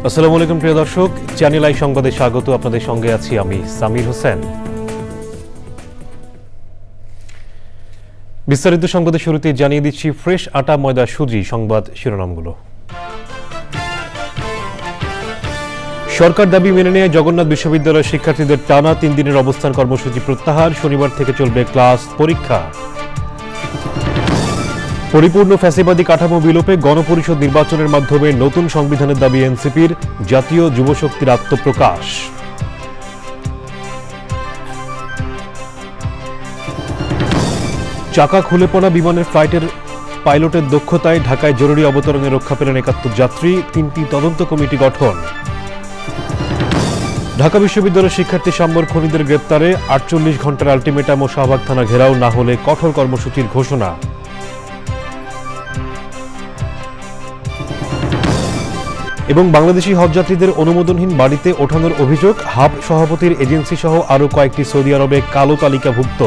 আসসালামু আলাইকুম প্রিয় দর্শক, চ্যানেল আই সংবাদে স্বাগত। আপনাদের সঙ্গে আছি আমি সামির হোসেন। বিস্তারিত সংবাদের শুরুতে জানিয়ে দিচ্ছি ফ্রেশ আটা ময়দা সুজি সংবাদ শিরোনামগুলো। সরকার দাবি মেনে নিয়ে জগন্নাথ বিশ্ববিদ্যালয়ের শিক্ষার্থীদের টানা 3 দিনের অবস্থান কর্মসূচি প্রত্যাহার, শনিবার থেকে চলবে ক্লাস পরীক্ষা। পরিপূর্ণ ফ্যাসিবাদী কাঠামো বিলোপে গণপরিষদ নির্বাচনের মাধ্যমে নতুন সংবিধানের দাবি এনসিপির, জাতীয় যুবশক্তির আত্মপ্রকাশ। চাকা খুলে পড়া বিমানের ফ্লাইটের পাইলটের দক্ষতায় ঢাকায় জরুরি অবতরণে রক্ষা পেলেন 71 যাত্রী, 3টি তদন্ত কমিটি গঠন। ঢাকা বিশ্ববিদ্যালয়ের শিক্ষার্থী সাম্বর খনিদের গ্রেপ্তারে 48 ঘন্টার আলটিমেটাম ও শাহবাগ থানা ঘেরাও, না হলে কঠোর কর্মসূচির ঘোষণা। এবং বাংলাদেশি হজযাত্রীদের অনুমোদনহীন বাড়িতে ওঠানোর অভিযোগ, হাব সভাপতির এজেন্সি সহ আরও কয়েকটি সৌদি আরবে কালো তালিকাভুক্ত।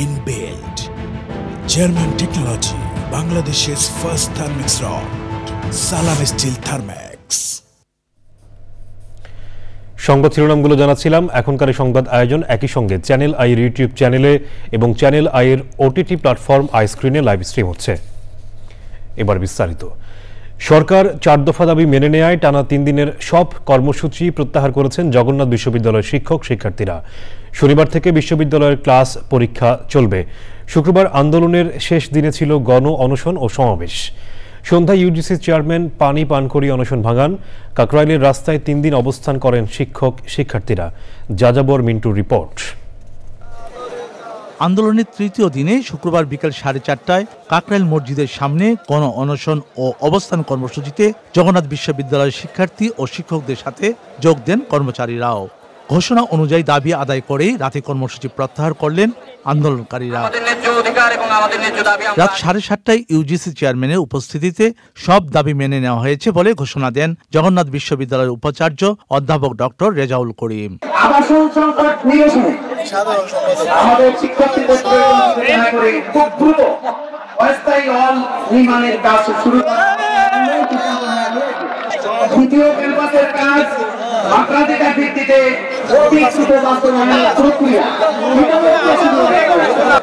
Inbuilt German technology, Bangladesh's first thermix rod, Salam Steel Thermax. সংবাদ শিরোনামগুলো জানাচ্ছিলাম। এখনকার সংবাদ আয়োজন একই সঙ্গে চ্যানেল আই ইউটিউব চ্যানেলে এবং চ্যানেল আই এর ওটিটি প্ল্যাটফর্ম আই স্ক্রিনে লাইভ স্ট্রিম হচ্ছে। এবার বিস্তারিত। সরকার 4 দফা দাবি মেনে নেয় টানা 3 দিনের সব কর্মসূচি প্রত্যাহার করেছেন জগন্নাথ বিশ্ববিদ্যালয়ের শিক্ষক শিক্ষার্থীরা। শনিবার থেকে বিশ্ববিদ্যালয়ের ক্লাস পরীক্ষা চলবে। শুক্রবার আন্দোলনের শেষ দিনে ছিল গণ অনশন ও সমাবেশ। সন্ধ্যায় ইউজিসি চেয়ারম্যান পানি পান করিয়ে অনশন ভাঙান। কাকরাইলের রাস্তায় 3 দিন অবস্থান করেন শিক্ষক শিক্ষার্থীরা। যাযাবর মিন্টুর রিপোর্ট। আন্দোলনের তৃতীয় দিনে শুক্রবার বিকেল 4:30টায় কাকরাইল মসজিদের সামনে গণ অনশন ও অবস্থান কর্মসূচিতে জগন্নাথ বিশ্ববিদ্যালয়ের শিক্ষার্থী ও শিক্ষকদের সাথে যোগ দেন কর্মচারীরাও। ঘোষণা অনুযায়ী দাবি আদায় করেই রাতে কর্মসূচি প্রত্যাহার করলেন আন্দোলনকারীরা। রাত 7:30টায় ইউজিসি চেয়ারম্যানের উপস্থিতিতে সব দাবি মেনে নেওয়া হয়েছে বলে ঘোষণা দেন জগন্নাথ বিশ্ববিদ্যালয়ের উপাচার্য অধ্যাপক ডক্টর রেজাউল করিম। আবাসন সংকট নিরসনে আমাদের শিক্ষার্থীদের খুব দ্রুত অস্থায়ী হল নির্মাণের কাজ শুরু করা। দ্বিতীয় ক্যাম্পাসের কাজ মাত্রাধিকার ভিত্তিতে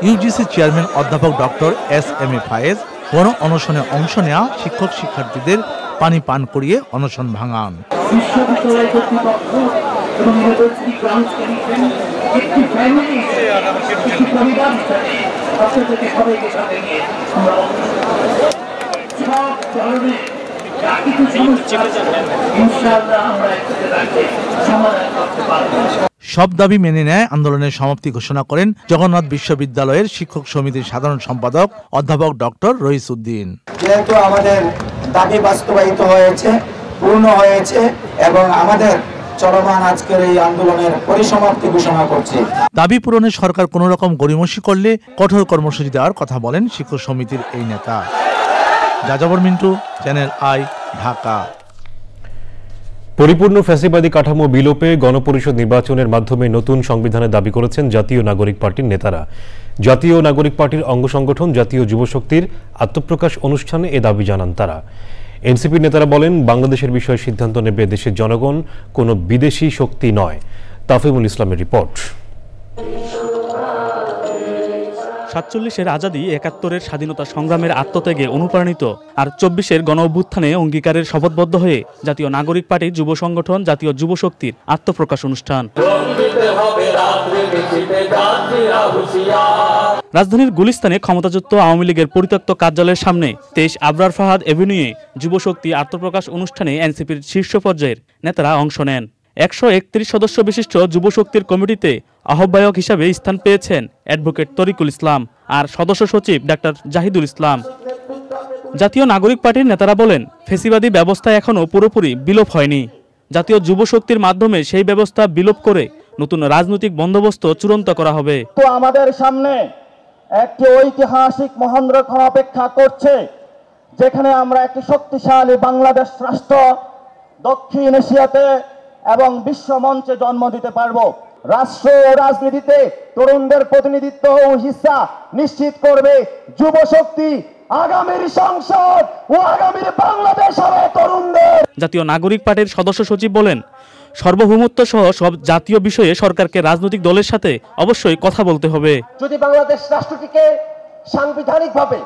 ইউজিসি চেয়ারম্যান অধ্যাপক ডক্টর এস.এম. ফায়েজ গণ অনশনে অংশ নেওয়া শিক্ষক শিক্ষার্থীদের পানি পান করিয়ে অনশন ভাঙান। বিশ্ববিদ্যালয় কর্তৃপক্ষ এবং ইউনিভার্সিটি গ্রাউন্ডস কমিশন একটি ফ্যামিলি, একটি পরিবার হিসাবে আপনাদেরকে সবাইকে সাথে নিয়ে আমরা সব ধরনের যা কিছু সমস্যা ইনশাআল্লাহ আমরা একসাথে রাখতে সমাধান করতে পারব। সব দাবি মেনে নেয় আন্দোলনের সমাপ্তি ঘোষণা করেন জগন্নাথ বিশ্ববিদ্যালয়ের শিক্ষক সমিতির সাধারণ সম্পাদক অধ্যাপক ডক্টর রইস উদ্দিন। যেহেতু আমাদের দাবি বাস্তবায়িত হয়েছে, পূর্ণ হয়েছে এবং আমাদের চলমান আজকের এই আন্দোলনের পরিসমাপ্তি ঘোষণা করছে। দাবি পূরণে সরকার কোনো রকম গড়িমসি করলে কঠোর কর্মসূচি দেওয়ার কথা বলেন শিক্ষক সমিতির এই নেতা। যাযাবর মিন্টু, চ্যানেল আই, ঢাকা। পরিপূর্ণ ফ্যাসিবাদী কাঠামো বিলোপে গণপরিষদ নির্বাচনের মাধ্যমে নতুন সংবিধানের দাবি করেছেন জাতীয় নাগরিক পার্টির নেতারা। জাতীয় নাগরিক পার্টির অঙ্গ সংগঠন জাতীয় যুবশক্তির আত্মপ্রকাশ অনুষ্ঠানে এ দাবি জানান তারা। এনসিপির নেতারা বলেন, বাংলাদেশের বিষয়ে সিদ্ধান্ত নেবে দেশের জনগণ, কোনো বিদেশি শক্তি নয়। তাফিমুল ইসলামের রিপোর্ট। 47-এর আজাদী, 71-এর স্বাধীনতা সংগ্রামের আত্মত্যাগে অনুপ্রাণিত আর 24-এর গণ অভ্যুত্থানে অঙ্গীকারের শপথবদ্ধ হয়ে জাতীয় নাগরিক পার্টির যুব সংগঠন জাতীয় যুবশক্তির আত্মপ্রকাশ অনুষ্ঠান। রাজধানীর গুলিস্তানে ক্ষমতাচ্যুত আওয়ামী লীগের পরিত্যক্ত কার্যালয়ের সামনে 23 আবরার ফাহাদ এভিনিউয়ে যুবশক্তি আত্মপ্রকাশ অনুষ্ঠানে এনসিপির শীর্ষ পর্যায়ের নেতারা অংশ নেন। 131 সদস্য বিশিষ্ট যুবশক্তির কমিটিতে আহ্বায়ক হিসাবে স্থান পেয়েছেন অ্যাডভোকেট তরিকুল ইসলাম আর সদস্য সচিব ডাক্তার জাহিদুল ইসলাম। জাতীয় নাগরিক পার্টির নেতারা বলেন, ফ্যাসিবাদী ব্যবস্থা এখনও পুরোপুরি বিলোপ হয়নি। জাতীয় যুবশক্তির মাধ্যমে সেই ব্যবস্থা বিলোপ করে নতুন রাজনৈতিক বন্দোবস্ত চূড়ান্ত করা হবে। তো আমাদের সামনে একটি ঐতিহাসিক মহেন্দ্রক্ষণ অপেক্ষা করছে, যেখানে আমরা একটি শক্তিশালী বাংলাদেশ রাষ্ট্র দক্ষিণ এশিয়াতে এবং বিশ্ব মঞ্চে জন্ম দিতে পারব। রাষ্ট্র ও রাজনীতিতে তরুণদের প্রতিনিধিত্ব ও হিস্সা নিশ্চিত করবে যুব শক্তি। আগামীর সংসদ ও আগামীর বাংলাদেশ হবে তরুণদের। জাতীয় নাগরিক পার্টির সদস্য সচিব বলেন, সার্বভৌমত্ব সহ সব জাতীয় বিষয়ে সরকারকে রাজনৈতিক দলের সাথে অবশ্যই কথা বলতে হবে। যদি বাংলাদেশ রাষ্ট্রটিকে সাংবিধানিকভাবে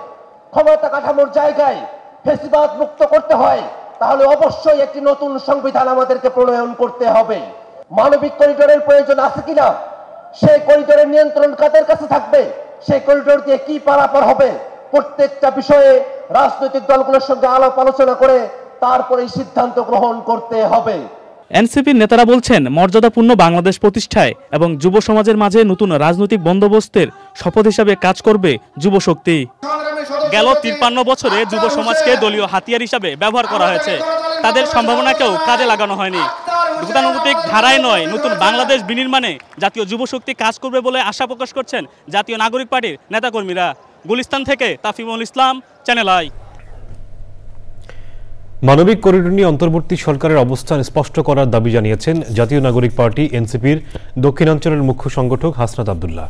ক্ষমতা কাঠামোর জায়গায় ফ্যাসিবাদ মুক্ত করতে হয়, তাহলে অবশ্যই একটি নতুন সংবিধান আমাদেরকে প্রণয়ন করতে হবে। মানবিক করিডোরের প্রয়োজন আছে কিনা, সেই করিডোরের নিয়ন্ত্রণ কাদের কাছে থাকবে, সেই করিডোর দিয়ে কি পারাপার হবে, প্রত্যেকটা বিষয়ে রাজনৈতিক দলগুলোর সঙ্গে আলাপ আলোচনা করে তারপরে সিদ্ধান্ত গ্রহণ করতে হবে। এনসিপির নেতারা বলছেন, মর্যাদাপূর্ণ বাংলাদেশ প্রতিষ্ঠায় এবং যুব সমাজের মাঝে নতুন রাজনৈতিক বন্দোবস্তের শপথ হিসাবে কাজ করবে যুব শক্তি। গেল 53 বছরে যুব সমাজকে দলীয় হাতিয়ার হিসাবে ব্যবহার করা হয়েছে, তাদের সম্ভাবনাকেও কাজে লাগানো হয়নি। গতানুগতিক ধারায় নয়, নতুন বাংলাদেশ বিনির্মাণে জাতীয় যুব শক্তি কাজ করবে বলে আশা প্রকাশ করছেন জাতীয় নাগরিক পার্টির নেতাকর্মীরা। গুলিস্তান থেকে তাফিমুল ইসলাম, চ্যানেল আই। মানবিক করিডোর নিয়ে অন্তর্বর্তী সরকারের অবস্থান স্পষ্ট করার দাবি জানিয়েছেন জাতীয় নাগরিক পার্টি এনসিপির দক্ষিণাঞ্চলের মুখ্য সংগঠক হাসনাত আব্দুল্লাহ।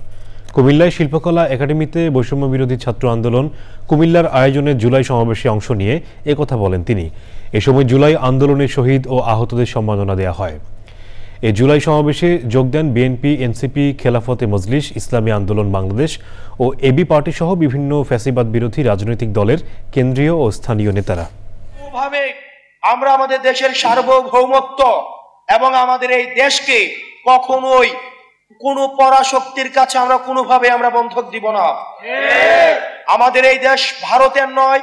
কুমিল্লায় শিল্পকলা একাডেমিতে বৈষম্য বিরোধী ছাত্র আন্দোলন কুমিল্লার আয়োজনে জুলাই সমাবেশে অংশ নিয়ে একথা বলেন তিনি। এ সময় জুলাই আন্দোলনে শহীদ ও আহতদের সম্মাননা দেওয়া হয়। এই জুলাই সমাবেশে যোগ দেন বিএনপি, এনসিপি, খেলাফতে মজলিস, ইসলামী আন্দোলন বাংলাদেশ ও এবি পার্টি সহ বিভিন্ন ফ্যাসিবাদ বিরোধী রাজনৈতিক দলের কেন্দ্রীয় ও স্থানীয় নেতারা। আমরা আমাদের দেশের সার্বভৌমত্ব এবং আমাদের এই দেশকে কখনোই কোনো পরাশক্তির কাছে আমরা কোনোভাবে আমরা বন্ধক দিব না। আমাদের এই দেশ ভারতের নয়,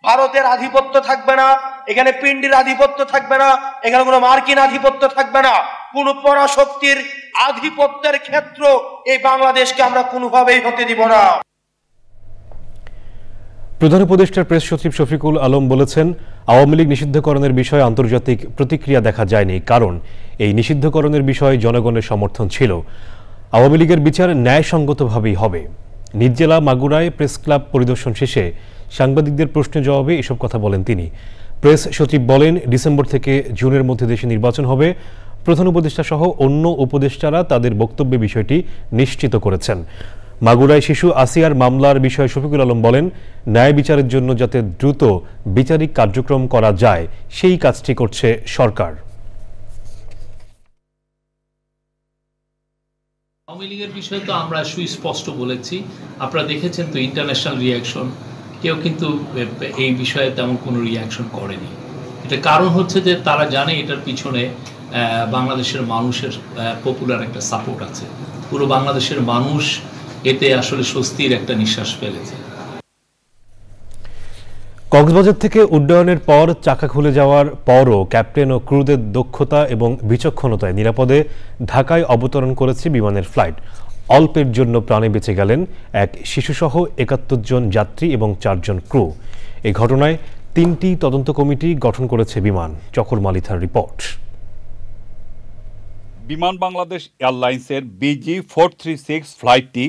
ভারতের আধিপত্য থাকবে না, এখানে পিন্ডির আধিপত্য থাকবে না, এখানে কোনো মার্কিন আধিপত্য থাকবে না, কোন পরাশক্তির আধিপত্যের ক্ষেত্র এই বাংলাদেশকে আমরা কোনোভাবেই হতে দিব না। প্রধান উপদেষ্টার প্রেস সচিব শফিকুল আলম বলেছেন, আওয়ামী লীগ নিষিদ্ধকরণের বিষয়ে আন্তর্জাতিক প্রতিক্রিয়া দেখা যায়নি, কারণ এই নিষিদ্ধকরণের বিষয়ে জনগণের সমর্থন ছিল। আওয়ামী লীগের বিচার ন্যায়সঙ্গতভাবেই হবে। নিজ জেলা মাগুরায় প্রেস ক্লাব পরিদর্শন শেষে সাংবাদিকদের প্রশ্নের জবাবে এসব কথা বলেন তিনি। প্রেস সচিব বলেন, ডিসেম্বর থেকে জুনের মধ্যে দেশে নির্বাচন হবে। প্রধান উপদেষ্টা সহ অন্য উপদেষ্টারা তাদের বক্তব্যে বিষয়টি নিশ্চিত করেছেন। মাগুরায় শিশু আসিয়ার মামলার বিষয়ে শফিকুল আলম বলেন, ন্যায় বিচারের জন্য যাতে দ্রুত বিচারিক কার্যক্রম করা যায় সেই কাজটি করছে সরকার। আওয়ামী লীগের বিষয়ে তো আমরা সুস্পষ্ট বলেছি, আপনারা দেখেছেন তো ইন্টারন্যাশনাল রিয়াকশন, কেউ কিন্তু এই বিষয়ে তেমন কোনো রিয়াকশন করেনি। এটা কারণ হচ্ছে যে তারা জানে এটার পিছনে বাংলাদেশের মানুষের পপুলার একটা সাপোর্ট আছে। পুরো বাংলাদেশের মানুষ এতে আসলে স্বস্তির একটা নিঃশ্বাস ফেলেছে। কক্সবাজার থেকে উড্ডয়নের পর চাকা খুলে যাওয়ার পরও ক্যাপ্টেন ও ক্রুদের দক্ষতা এবং বিচক্ষণতায় নিরাপদে ঢাকায় অবতরণ করেছে বিমানের ফ্লাইট। অল্পের জন্য প্রাণে বেঁচে গেলেন এক শিশুসহ ৭১ জন যাত্রী এবং ৪ জন ক্রু। এই ঘটনায় ৩টি তদন্ত কমিটি গঠন করেছে বিমান। চকর মালিথার রিপোর্ট। বিমান বাংলাদেশ এয়ারলাইন্সের BG436 ফ্লাইটটি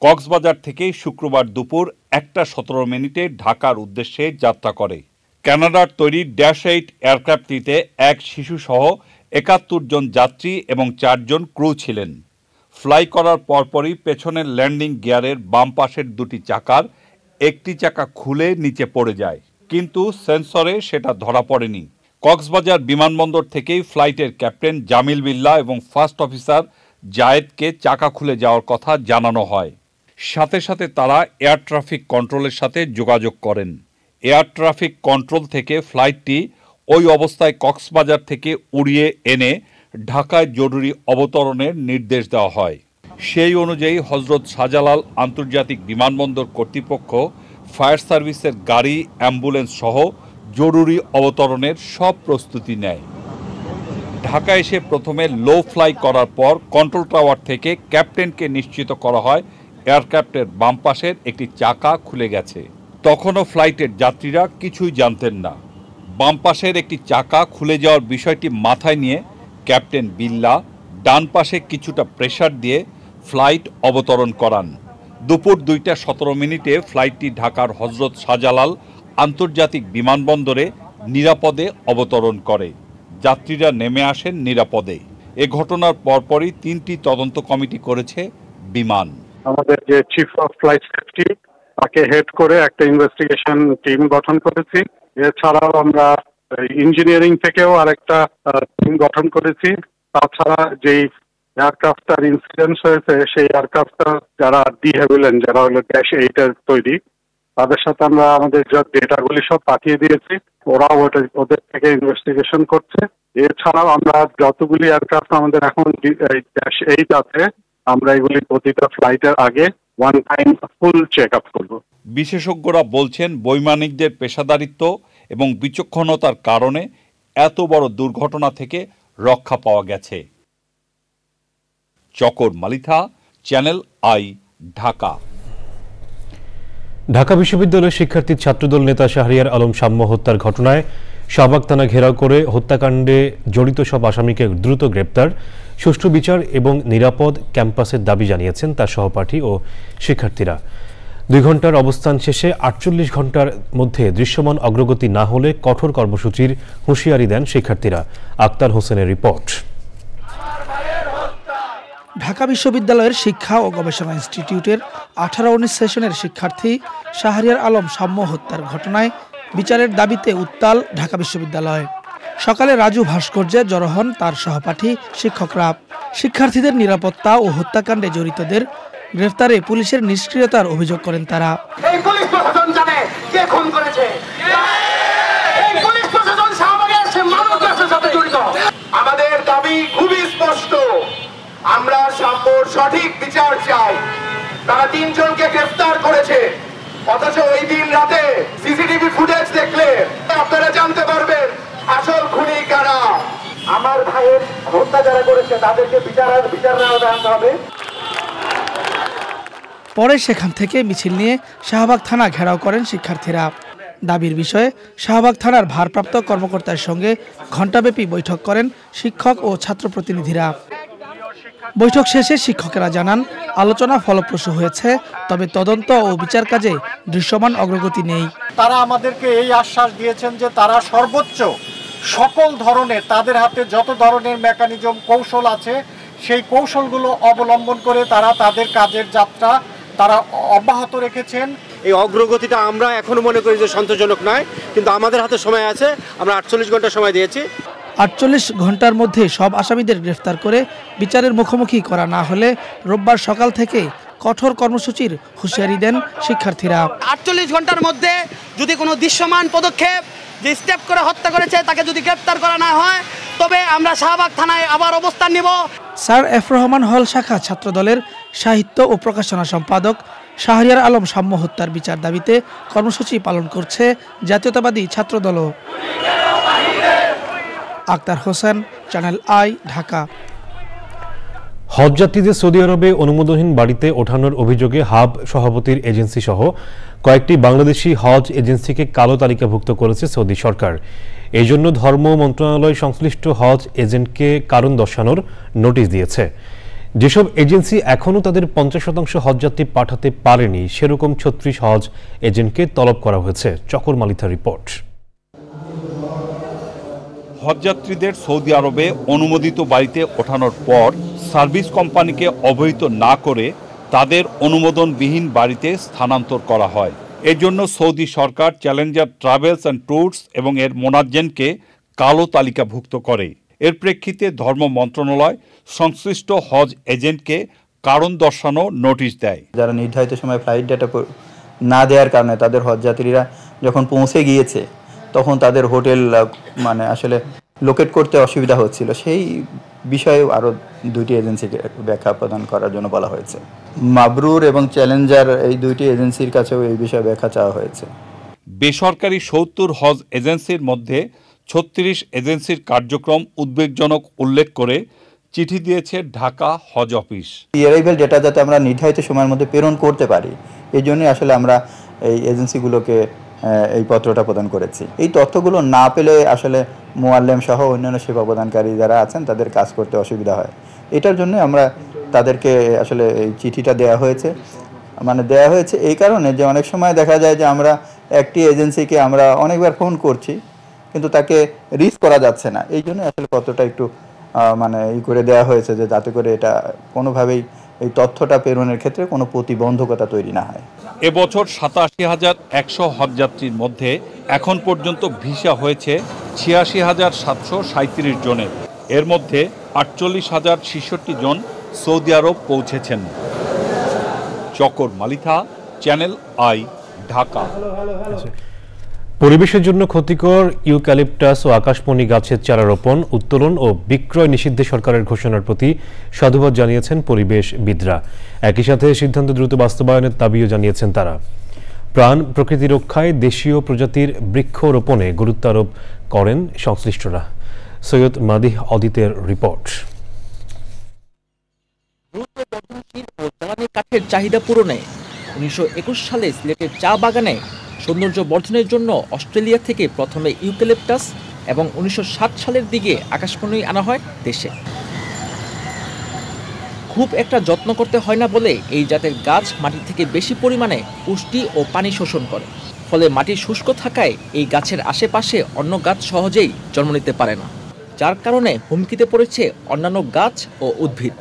কক্সবাজার থেকে শুক্রবার দুপুর 1:17 ঢাকার উদ্দেশ্যে যাত্রা করে। কানাডার তৈরি -8 এয়ারক্রাফটটিতে এক শিশুসহ ৭১ জন যাত্রী এবং ৪ জন ক্রু ছিলেন। ফ্লাই করার পরপরই পেছনের ল্যান্ডিং গিয়ারের বাম পাশের দুটি চাকার একটি চাকা খুলে নিচে পড়ে যায়, কিন্তু সেন্সরে সেটা ধরা পড়েনি। কক্সবাজার বিমানবন্দর থেকেই ফ্লাইটের ক্যাপ্টেন জামিল বিল্লাহ এবং ফার্স্ট অফিসার জায়েদকে চাকা খুলে যাওয়ার কথা জানানো হয়। সাথে সাথে তারা এয়ার ট্রাফিক কন্ট্রোলের সাথে যোগাযোগ করেন। এয়ার ট্রাফিক কন্ট্রোল থেকে ফ্লাইটটি ওই অবস্থায় কক্সবাজার থেকে উড়িয়ে এনে ঢাকায় জরুরি অবতরণের নির্দেশ দেওয়া হয়। সেই অনুযায়ী হজরত শাহজালাল আন্তর্জাতিক বিমানবন্দর কর্তৃপক্ষ ফায়ার সার্ভিসের গাড়ি, অ্যাম্বুলেন্স সহ জরুরি অবতরণের সব প্রস্তুতি নেয়। ঢাকা এসে প্রথমে লো ফ্লাই করার পর কন্ট্রোল টাওয়ার থেকে ক্যাপ্টেনকে নিশ্চিত করা হয় এয়ারক্রাফটের বাম পাশের একটি চাকা খুলে গেছে। তখনও ফ্লাইটের যাত্রীরা কিছুই জানতেন না। বাম পাশের একটি চাকা খুলে যাওয়ার বিষয়টি মাথায় নিয়ে ক্যাপ্টেন বিল্লাহ ডান পাশে কিছুটা প্রেসার দিয়ে ফ্লাইট অবতরণ করান। দুপুর 2:17 ফ্লাইটটি ঢাকার হজরত শাহজালাল আন্তর্জাতিক বিমানবন্দরে নিরাপদে অবতরণ করে। যাত্রীরা নেমে আসেন নিরাপদে। এ ঘটনার পরপরই 3টি তদন্ত কমিটি করেছে বিমান। আমাদের যে চিফ অফ ফ্লাইট সেফটি তাকে হেড করে একটা ইনভেস্টিগেশন টিম গঠন করেছি। এছাড়াও আমরা ইঞ্জিনিয়ারিং থেকেও আরেকটা টিম গঠন করেছি। তাছাড়া যেই এয়ারক্রাফটটার ইনসিডেন্ট হয়েছে সেই এয়ারক্রাফটটা যারা ডিহেভিলেন্ট, যারা হলো -8 এর তৈরি, তাদের সাথে আমরা আমাদের ডেটাগুলি সব পাঠিয়ে দিয়েছি। ওরাও ওদের থেকে ইনভেস্টিগেশন করছে। এছাড়াও আমরা যতগুলি এয়ারক্রাফট আমাদের এখন -8 আছে, আমরা এগুলি প্রতিটা ফ্লাইটের আগে one time full check up করব। বিশেষজ্ঞরা বলছেন বৈমানিকদের পেশাদারিত্ব এবং বিচক্ষণতার কারণে এত বড় দুর্ঘটনা থেকে রক্ষা পাওয়া গেছে। চকর মালিথা, চ্যানেল আই, ঢাকা। ঢাকা বিশ্ববিদ্যালয়ের শিক্ষার্থী ছাত্রদল নেতা শাহরিয়ার আলম সাম্য হত্যার ঘটনায় শাহবাগ থানা ঘেরাও করে হত্যাকাণ্ডে জড়িত সব আসামিকে দ্রুত গ্রেপ্তার, সুষ্ঠু বিচার এবং নিরাপদ ক্যাম্পাসের দাবি জানিয়েছেন তার সহপাঠী ও শিক্ষার্থীরা। 2 ঘন্টার অবস্থান শেষে 48 ঘন্টার মধ্যে দৃশ্যমান অগ্রগতি না হলে কঠোর কর্মসূচির হুঁশিয়ারি দেন শিক্ষার্থীরা। আক্তার হোসেনের রিপোর্ট। ঢাকা বিশ্ববিদ্যালয়ের শিক্ষা ও গবেষণা ইনস্টিটিউটের 18-19 সেশনের শিক্ষার্থী শাহরিয়ার আলম সাম্য হত্যার ঘটনায় বিচারের দাবিতে উত্তাল ঢাকা বিশ্ববিদ্যালয়। সকালে রাজু ভাস্কর্যে জড়ো হন তার সহপাঠী শিক্ষকরা। শিক্ষার্থীদের নিরাপত্তা ও হত্যাকাণ্ডে জড়িতদের গ্রেফতারে পুলিশের নিষ্ক্রিয়তার অভিযোগ করেন তারা। এই পুলিশ প্রশাসন জানে কে খুন করেছে, এই পুলিশ প্রশাসন শাহবাগের মানুষের সাথে জড়িত। আমাদের দাবি খুবই স্পষ্ট, আমরা সাম্যর সঠিক বিচার চাই। তারা 3 জনকে গ্রেফতার করেছে, অথচ ওই দিন রাতে সিসিটিভি ফুটেজ দেখলে আপনারা জানতে পারবেন আসল খুনি কারা। আমার ভাইয়ের হত্যা যারা করেছে তাদেরকে বিচার না আনতে হবে। পরে সেখান থেকে মিছিল নিয়ে শাহবাগ থানা ঘেরাও করেন শিক্ষার্থীরা। দাবির বিষয়ে শাহবাগ থানার ভারপ্রাপ্ত কর্মকর্তার সঙ্গে ঘণ্টাব্যাপী বৈঠক করেন শিক্ষক ও ছাত্র প্রতিনিধিরা। বৈঠক শেষে শিক্ষকেরা জানান আলোচনা ফলপ্রসূ হয়েছে, তবে তদন্ত ও বিচার কাজে দৃশ্যমান অগ্রগতি নেই। তারা আমাদেরকে এই আশ্বাস দিয়েছেন যে তারা সর্বোচ্চ সকল ধরনের, তাদের হাতে যত ধরনের মেকানিজম কৌশল আছে সেই কৌশলগুলো অবলম্বন করে তারা তাদের কাজের যাত্রা তারা অব্যাহত রেখেছেন। এই অগ্রগতিটা আমরা এখনো মনে করি যে সন্তোষজনক নয়, কিন্তু আমাদের হাতে সময় আছে, আমরা 48 ঘন্টা সময় দিয়েছি। 48 ঘন্টার মধ্যে সব আসামিদের গ্রেফতার করে বিচারের মুখোমুখি করা না হলে রোববার সকাল থেকে কঠোর কর্মসূচির হুঁশিয়ারি দেন শিক্ষার্থীরা। 48 ঘন্টার মধ্যে যদি কোনো দৃশ্যমান পদক্ষেপ, যে স্টেপ করে হত্যা করেছে তাকে যদি গ্রেফতার করা না হয়, তবে আমরা শাহবাগ থানায় আবার অবস্থান নেব। স্যার এফ রহমান হল শাখা ছাত্রদলের সাহিত্য ও প্রকাশনা সম্পাদক শাহরিয়ার আলম সাম্য হত্যার বিচার দাবিতে কর্মসূচি পালন করছে জাতীয়তাবাদী ছাত্রদলও। Akhtar Hossain, Channel I, Dhaka. হজযাত্রীদের সৌদি আরবে অনুমোদনহীন বাড়িতে ওঠানোর অভিযোগে হাব সভাপতির এজেন্সি সহ কয়েকটি বাংলাদেশি হজ এজেন্সিকে কালো তালিকাভুক্ত করেছে সৌদি সরকার। এই জন্য ধর্ম মন্ত্রণালয় সংশ্লিষ্ট হজ এজেন্টকে কারণ দর্শানোর নোটিশ দিয়েছে। যেসব এজেন্সি এখনও তাদের 50% হজযাত্রী পাঠাতে পারেনি, সেরকম 36 হজ এজেন্টকে তলব করা হয়েছে। চকর মালিথার রিপোর্ট। হজযাত্রীদের সৌদি আরবে অনুমোদিত বাড়িতে ওঠানোর পর সার্ভিস কোম্পানিকে অবহিত না করে তাদের অনুমোদনবিহীন বাড়িতে স্থানান্তর করা হয়। এজন্য Saudi Sarkar Challenger travels and tours এবং এর মোনাজ্জেনকে কালো তালিকাভুক্ত করে। এর প্রেক্ষিতে ধর্ম মন্ত্রণালয় সংশ্লিষ্ট হজ এজেন্টকে কারণ দর্শানো নোটিশ দেয়। যারা নির্ধারিত সময় ফ্লাইট ডেটা না দেওয়ার কারণে তাদের হজযাত্রীরা যখন পৌঁছে গিয়েছে তখন তাদের হোটেল আসলে লোকেট করতে অসুবিধা হচ্ছিল, সেই বিষয়ে আরও 2টি এজেন্সিকে ব্যাখ্যা প্রদান করার জন্য বলা হয়েছে। মাবরুর এবং চ্যালেঞ্জার এই 2টি এজেন্সির কাছেও এই বিষয়ে ব্যাখ্যা চাওয়া হয়েছে। বেসরকারি 70 হজ এজেন্সির মধ্যে 36 এজেন্সির কার্যক্রম উদ্বেগজনক উল্লেখ করে চিঠি দিয়েছে ঢাকা হজ অফিস। অ্যারাইভাল ডেটা যাতে আমরা নির্ধারিত সময়ের মধ্যে প্রেরণ করতে পারি, এই জন্যই আসলে আমরা এই এজেন্সিগুলোকে এই পত্রটা প্রদান করেছি। এই তথ্যগুলো না পেলে আসলে মোয়াল্লেম সহ অন্যান্য সেবা প্রদানকারী যারা আছেন তাদের কাজ করতে অসুবিধা হয়। এটার জন্য আমরা তাদেরকে আসলে এই চিঠিটা দেওয়া হয়েছে এই কারণে যে অনেক সময় দেখা যায় যে আমরা একটি এজেন্সিকে আমরা অনেকবার ফোন করছি কিন্তু তাকে রিচ করা যাচ্ছে না, এই জন্য আসলে পত্রটা একটু মানে ই করে দেওয়া হয়েছে যে যাতে করে এটা কোনোভাবেই এই তথ্যটা প্রেরণের ক্ষেত্রে কোনো প্রতিবন্ধকতা তৈরি না হয়। এবছর 87,100 হজযাত্রীর মধ্যে এখন পর্যন্ত ভিসা হয়েছে 86,737 জনের। এর মধ্যে 48,066 জন সৌদি আরব পৌঁছেছেন। চকর মালিথা, চ্যানেল আই, ঢাকা। পরিবেশের জন্য ক্ষতিকর ইউক্যালিপটাস ও আকাশমণি গাছের চারা রোপণ, উত্তোলন ও বিক্রয় নিষিদ্ধে সরকারের ঘোষণার প্রতি সাধুবাদ জানিয়েছেন পরিবেশবিদরা। একই সাথে সিদ্ধান্ত দ্রুত বাস্তবায়নের দাবিও জানিয়েছেন তারা। প্রাণ প্রকৃতি রক্ষায় দেশীয় প্রজাতির বৃক্ষরোপণে গুরুত্ব আরোপ করেন সংশ্লিষ্টরা। সৈয়দ মাদিহ অদিতের রিপোর্ট। কাঠের চাহিদা পূরণে 1921 সালে সিলেটের চা বাগানে সৌন্দর্য বর্ধনের জন্য অস্ট্রেলিয়া থেকে প্রথমে ইউক্যালিপটাস এবং 1960 সালের দিকে আকাশমণি আনা হয় দেশে। খুব একটা যত্ন করতে হয় না বলে এই জাতের গাছ মাটি থেকে বেশি পরিমাণে পুষ্টি ও পানি শোষণ করে, ফলে মাটি শুষ্ক থাকায় এই গাছের আশেপাশে অন্য গাছ সহজেই জন্ম নিতে পারে না, যার কারণে হুমকিতে পড়েছে অন্যান্য গাছ ও উদ্ভিদ।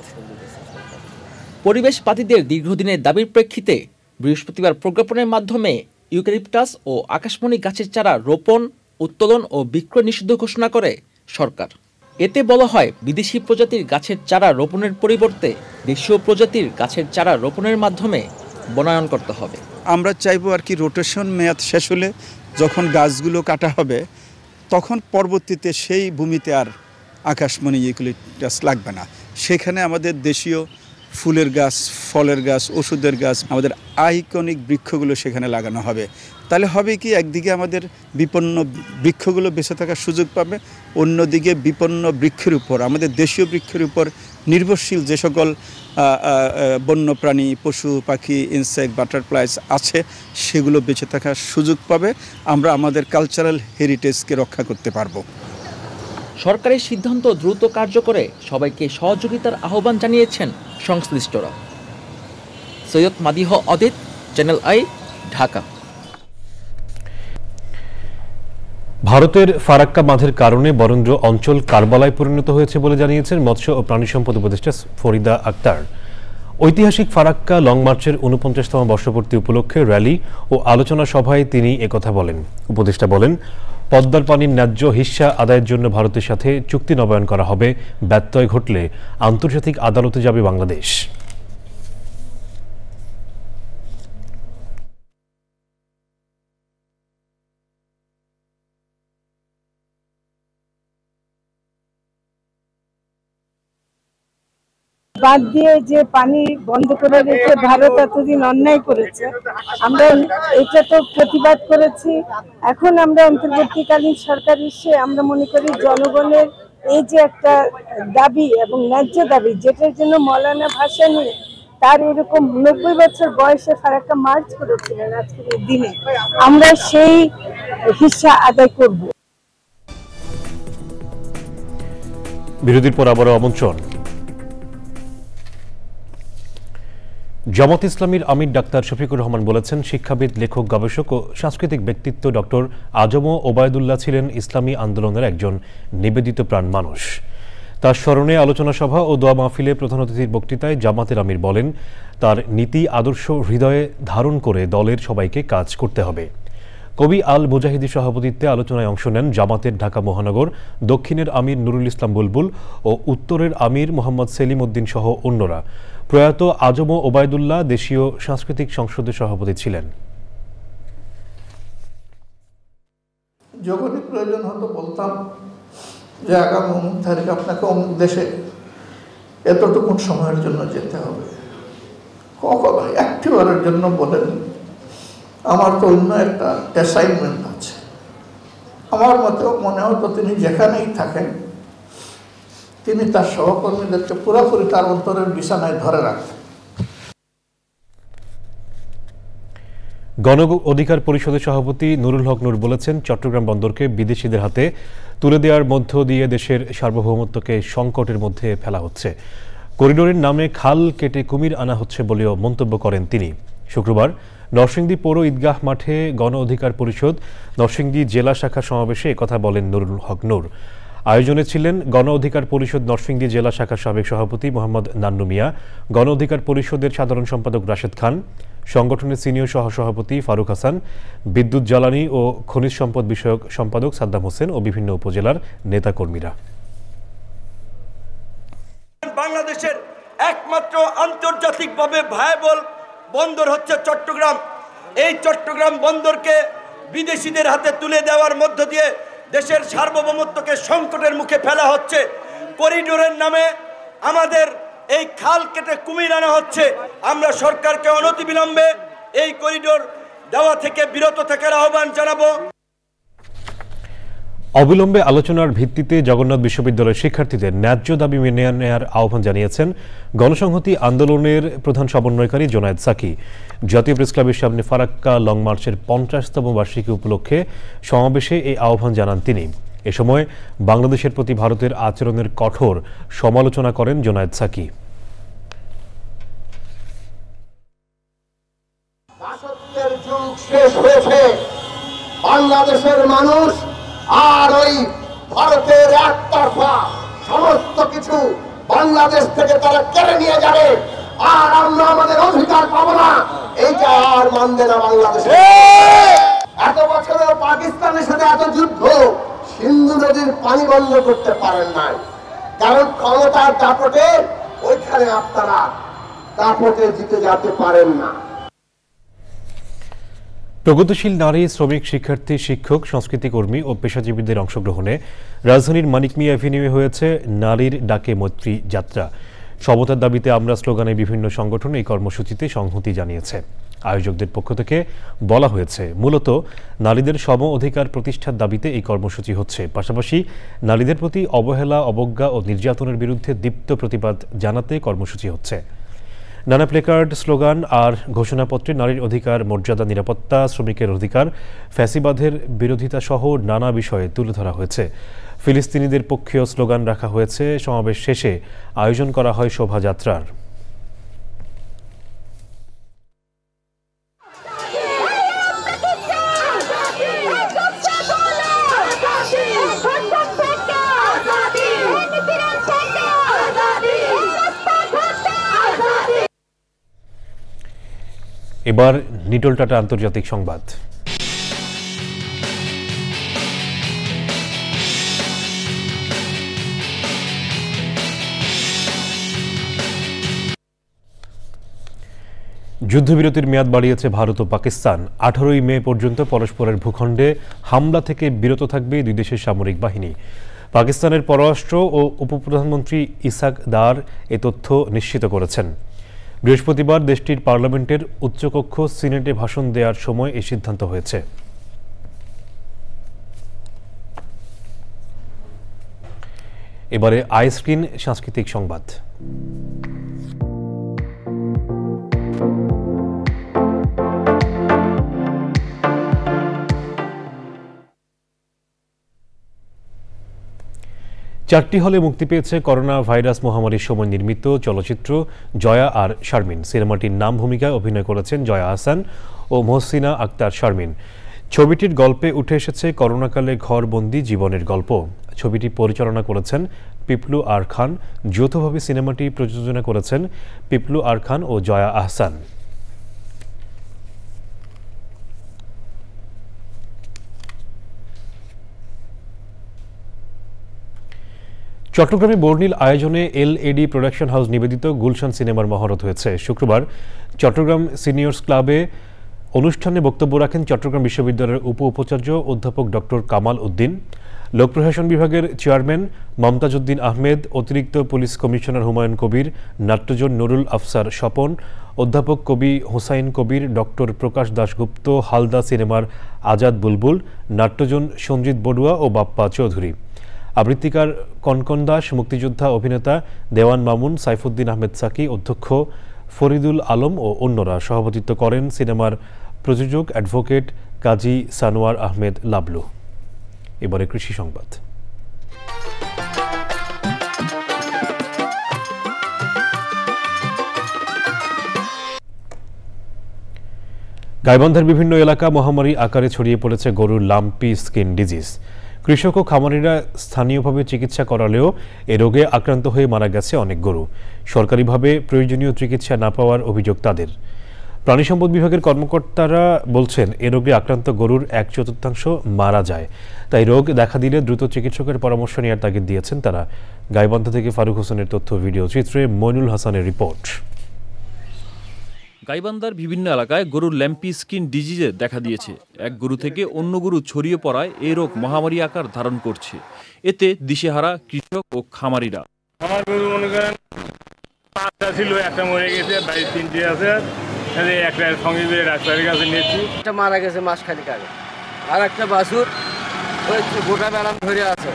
পরিবেশবাদীদের দীর্ঘদিনের দাবির প্রেক্ষিতে বৃহস্পতিবার প্রজ্ঞাপনের মাধ্যমে ইউক্যালিপটাস ও আকাশমণি গাছের চারা রোপণ, উত্তোলন ও বিক্রয় নিষিদ্ধ ঘোষণা করে সরকার। এতে বলা হয় বিদেশি প্রজাতির গাছের চারা রোপণের পরিবর্তে দেশীয় প্রজাতির গাছের চারা রোপণের মাধ্যমে বনায়ন করতে হবে। আমরা চাইবো আর কি রোটেশন মেয়াদ শেষ হলে যখন গাছগুলো কাটা হবে তখন পরবর্তীতে সেই ভূমিতে আর আকাশমণি ইউক্যালিপটাস লাগবে না, সেখানে আমাদের দেশীয় ফুলের গাছ, ফলের গাছ, ওষুধের গাছ, আমাদের আইকনিক বৃক্ষগুলো সেখানে লাগানো হবে। তাহলে হবে কি, একদিকে আমাদের বিপন্ন বৃক্ষগুলো বেঁচে থাকার সুযোগ পাবে, অন্যদিকে বিপন্ন বৃক্ষের উপর, আমাদের দেশীয় বৃক্ষের উপর নির্ভরশীল যে সকল বন্যপ্রাণী, পশু পাখি, ইনসেক্ট, বাটারফ্লাইস আছে সেগুলো বেঁচে থাকার সুযোগ পাবে। আমরা আমাদের কালচারাল হেরিটেজকে রক্ষা করতে পারবো। সরকারের সিদ্ধান্ত দ্রুত কার্যকরে সবাইকে সহযোগিতার আহ্বান জানিয়েছেন সংশ্লিষ্টরা। সৈয়দ মাদিহ অদিত, চ্যানেল আই, ঢাকা। ভারতের ফারাক্কা বাঁধের কারণে বরেন্দ্র অঞ্চল কারবালায় পরিণত হয়েছে বলে জানিয়েছেন মৎস্য ও প্রাণী সম্পদ উপদেষ্টা ফরিদা আক্তার। ঐতিহাসিক ফারাক্কা লং মার্চের 49তম বর্ষপূর্তি উপলক্ষে র্যালি ও আলোচনা সভায় তিনি একথা বলেন। উপদেষ্টা বলেন, পদ্মার পানির ন্যায্য হিস্সা আদায়ের জন্য ভারতের সাথে চুক্তি নবায়ন করা হবে। ব্যত্যয় ঘটলে আন্তর্জাতিক আদালতে যাবে বাংলাদেশ। বাদ দিয়ে যে পানি বন্ধ করে রেখে ভারত এতদিন অন্যায় করেছে, আমরা এটা তো প্রতিবাদ করেছি। এখন আমরা অন্তর্বর্তীকালীন সরকার এসে আমরা মনে করি জনগণের এই যে একটা দাবি এবং ন্যায্য দাবি, যেটার জন্য মৌলানা ভাসানী তার এরকম 90 বছর বয়সে ফারাক্কা মার্চ করেছিলেন, আজকের এই দিনে আমরা সেই হিস্সা আদায় করব। বিরোধীর পর আবারও আমন্ত্রণ। জামাত ইসলামীর আমির ডাক্তার শফিকুর রহমান বলেছেন, শিক্ষাবিদ, লেখক, গবেষক ও সাংস্কৃতিক ব্যক্তিত্ব ডক্টর আজম ওবায়দুল্লাহ ছিলেন ইসলামী আন্দোলনের একজন নিবেদিত প্রাণ মানুষ। তার স্মরণে আলোচনা সভা ও দোয়া মাহফিলে প্রধান অতিথির বক্তৃতায় জামাতের আমির বলেন, তার নীতি আদর্শ হৃদয়ে ধারণ করে দলের সবাইকে কাজ করতে হবে। কবি আল মুজাহিদির সভাপতিত্বে আলোচনায় অংশ নেন জামাতের ঢাকা মহানগর, দক্ষিণের আমির নুরুল ইসলাম বুলবুল ও উত্তরের আমির মোহাম্মদ সেলিম উদ্দিন সহ অন্যরা। প্রয়াত আজম ওবায়দুল্লাহ দেশীয় সাংস্কৃতিক সংসদের সভাপতি ছিলেন। যখনই প্রয়োজন হতো বলতাম যে আগামী অমুক তারিখ আপনাকে অমুক দেশে এতটুকু সময়ের জন্য যেতে হবে। কখনো একটিবারের জন্য বলেন আমার তো অন্য একটা অ্যাসাইনমেন্ট আছে। আমার মতেও মনে হতো তিনি যেখানেই থাকেন তিনি তার সহকর্মীদেরকে পুরোপুরি তার অন্তরের বিছানায় ধরে রাখেন। গণ অধিকার পরিষদের সভাপতি নুরুল হক নূর বলেছেন, চট্টগ্রাম বন্দরকে বিদেশিদের হাতে তুলে দেওয়ার মধ্য দিয়ে দেশের সার্বভৌমত্বকে সংকটের মধ্যে ফেলা হচ্ছে। করিডোরের নামে খাল কেটে কুমির আনা হচ্ছে বলেও মন্তব্য করেন তিনি। শুক্রবার নরসিংদী পৌর ঈদগাহ মাঠে গণ অধিকার পরিষদ নরসিংদী জেলা শাখা সমাবেশে একথা বলেন নুরুল হক নূর। আয়োজনে ছিলেন গণ অধিকার পরিষদ নরসিংদী জেলা শাখার সাবেক সভাপতি মোহাম্মদ নান্নু মিয়া, গণ অধিকার পরিষদের সাধারণ সম্পাদক রাশেদ খান, সংগঠনের সিনিয়র সহসভাপতি ফারুক হাসান, বিদ্যুৎ জ্বালানি ও খনিজ সম্পদ বিষয়ক সম্পাদক সাদ্দাম হোসেন ও বিভিন্ন উপজেলার নেতাকর্মীরা। বাংলাদেশের একমাত্র আন্তর্জাতিকভাবে ভায়াবল বন্দর হচ্ছে চট্টগ্রাম। এই চট্টগ্রাম বন্দরকে বিদেশিদের হাতে তুলে দেওয়ার মধ্য দিয়ে দেশের সার্বভৌমত্বকে সংকটের মুখে ফেলা হচ্ছে। করিডোরের নামে আমাদের এই খাল কেটে কুমির আনা হচ্ছে। আমরা সরকারকে অনতিবিলম্বে এই করিডোর দেওয়া থেকে বিরত থাকার আহ্বান জানাবো। অবিলম্বে আলোচনার ভিত্তিতে জগন্নাথ বিশ্ববিদ্যালয়ের শিক্ষার্থীদের ন্যায্য দাবি মেনে নেওয়ার আহ্বান জানিয়েছেন গণসংহতি আন্দোলনের প্রধান সমন্বয়কারী জোনায়েদ সাকি। জাতীয় প্রেসক্লাবের সামনে ফারাক্কা লং মার্চের 50তম বার্ষিকী উপলক্ষে সমাবেশে এই আহ্বান জানান তিনি। এ সময় বাংলাদেশের প্রতি ভারতের আচরণের কঠোর সমালোচনা করেন জোনায়েদ সাকি। শেষ হয়েছে, বাংলাদেশের মানুষ আর ওই ভারতের একতরফা সমস্ত কিছু বাংলাদেশ থেকে তারা কেড়ে নিয়ে যাবে, আর আমরা আমাদের অধিকার পাবো না, এইটা আর মানবে না বাংলাদেশ। এত বছরেও পাকিস্তানের সাথে এত যুদ্ধ, সিন্ধু নদীর পানি বন্ধ করতে পারেন নাই, কারণ ক্ষমতার দাপটে ওইখানে আপনারা দাপটে জিতে যেতে পারেন না। প্রগতিশীল নারী, শ্রমিক, শিক্ষার্থী, শিক্ষক, সংস্কৃতিকর্মী ও পেশাজীবীদের অংশগ্রহণে রাজধানীর মানিক মিয়া এভিনিউয়ে হয়েছে নারীর ডাকে মৈত্রী যাত্রা। সমতার দাবিতে আমরা স্লোগানে বিভিন্ন সংগঠন এই কর্মসূচিতে সংহতি জানিয়েছে। আয়োজকদের পক্ষ থেকে বলা হয়েছে, মূলত নারীদের সম অধিকার প্রতিষ্ঠার দাবিতে এই কর্মসূচি হচ্ছে। পাশাপাশি নারীদের প্রতি অবহেলা, অবজ্ঞা ও নির্যাতনের বিরুদ্ধে দীপ্ত প্রতিবাদ জানাতে কর্মসূচি হচ্ছে। নানা প্লেকার্ড, স্লোগান আর ঘোষণাপত্রে নারীর অধিকার, মর্যাদা, নিরাপত্তা, শ্রমিকের অধিকার, ফ্যাসিবাদের বিরোধিতা সহ নানা বিষয়ে তুলে ধরা হয়েছে। ফিলিস্তিনিদের পক্ষেও স্লোগান রাখা হয়েছে। সমাবেশ শেষে আয়োজন করা হয় শোভাযাত্রার। এবার নিটল টাটা আন্তর্জাতিক সংবাদ। যুদ্ধবিরতির মেয়াদ বাড়িয়েছে ভারত ও পাকিস্তান। 18ই মে পর্যন্ত পরস্পরের ভূখণ্ডে হামলা থেকে বিরত থাকবে দুই দেশের সামরিক বাহিনী। পাকিস্তানের পররাষ্ট্র ও উপপ্রধানমন্ত্রী ইসাক দার এ তথ্য নিশ্চিত করেছেন। বৃহস্পতিবার দেশটির পার্লামেন্টের উচ্চকক্ষ সিনেটে ভাষণ দেওয়ার সময় এই সিদ্ধান্ত হয়েছে। এবারে আইস্ক্রিন সাংস্কৃতিক সংবাদ। চারটি হলে মুক্তি পেয়েছে করোনা ভাইরাস মহামারীর সময় নির্মিত চলচ্চিত্র জয়া আর শারমিন। সিনেমাটির নাম ভূমিকায় অভিনয় করেছেন জয়া আহসান ও মহসিনা আক্তার শারমিন। ছবিটির গল্পে উঠে এসেছে করোনাকালে ঘরবন্দি জীবনের গল্প। ছবিটি পরিচালনা করেছেন পিপলু আর খান। যৌথভাবে সিনেমাটি প্রযোজনা করেছেন পিপলু আর খান ও জয়া আহসান। চট্টগ্রামে বর্ণিল আয়োজনে এলএডি প্রোডাকশন হাউস নিবেদিত গুলশান সিনেমার মহরত হয়েছে। শুক্রবার চট্টগ্রাম সিনিয়র্স ক্লাবে অনুষ্ঠানে বক্তব্য রাখেন চট্টগ্রাম বিশ্ববিদ্যালয়ের উপাচার্য অধ্যাপক ডক্টর কামাল উদ্দিন, লোক প্রশাসন বিভাগের চেয়ারম্যান মমতাজ উদ্দিন আহমেদ, অতিরিক্ত পুলিশ কমিশনার হুমায়ুন কবির, নাট্যজন নুরুল আফসার স্বপন, অধ্যাপক কবি হোসাইন কবির, ডক্টর প্রকাশ দাশগুপ্ত, হালদা সিনেমার আজাদ বুলবুল, নাট্যজন সঞ্জিত বড়ুয়া ও বাপ্পা চৌধুরী, আবৃত্তিকার কনকন দাস, মুক্তিযোদ্ধা অভিনেতা দেওয়ান মামুন, সাইফুদ্দিন আহমেদ সাকি, অধ্যক্ষ ফরিদুল আলম ও অন্যরা সভাপতিত্ব করেন সিনেমার প্রযোজক অ্যাডভোকেট কাজী সানোয়ার আহমেদ লাবলু। এবারে কৃষি সংবাদ। গাইবান্ধার বিভিন্ন এলাকা মহামারী আকারে ছড়িয়ে পড়েছে গরুর লাম্পি স্কিন ডিজিজ। কৃষক ও খামারিরা স্থানীয়ভাবে চিকিৎসা করালেও এ রোগে আক্রান্ত হয়ে মারা গেছে অনেক গরু। সরকারিভাবে প্রয়োজনীয় চিকিৎসা না পাওয়ার অভিযোগ তাদের। প্রাণী সম্পদ বিভাগের কর্মকর্তারা বলছেন, এ রোগে আক্রান্ত গরুর 1/4 মারা যায়। তাই রোগ দেখা দিলে দ্রুত চিকিৎসকের পরামর্শ নেওয়ার তাগিদ দিয়েছেন তারা। গাইবান্ধা থেকে ফারুক হোসেনের তথ্য, ভিডিও চিত্রে মইনুল হাসানের রিপোর্ট। গাইবান্ধার বিভিন্ন এলাকায় গরুর ল্যাম্পি স্কিন ডিজিজে দেখা দিয়েছে। এক গরু থেকে অন্য গরু ছড়িয়ে পড়ায় এই রোগ মহামারী আকার ধারণ করছে। এতে দিশেহারা কৃষক ও খামারিরা। আমার গরু মনে করেন 5টা ছিল, একটা মরে গেছে, 22-3টে আছে। একটা সঙ্গে ডাক্তারের কাছে নিয়েছি, একটা মারা গেছে মাসখানেক আগে। আর একটা বাছুর গোটা ব্যারাম ধরে আছে,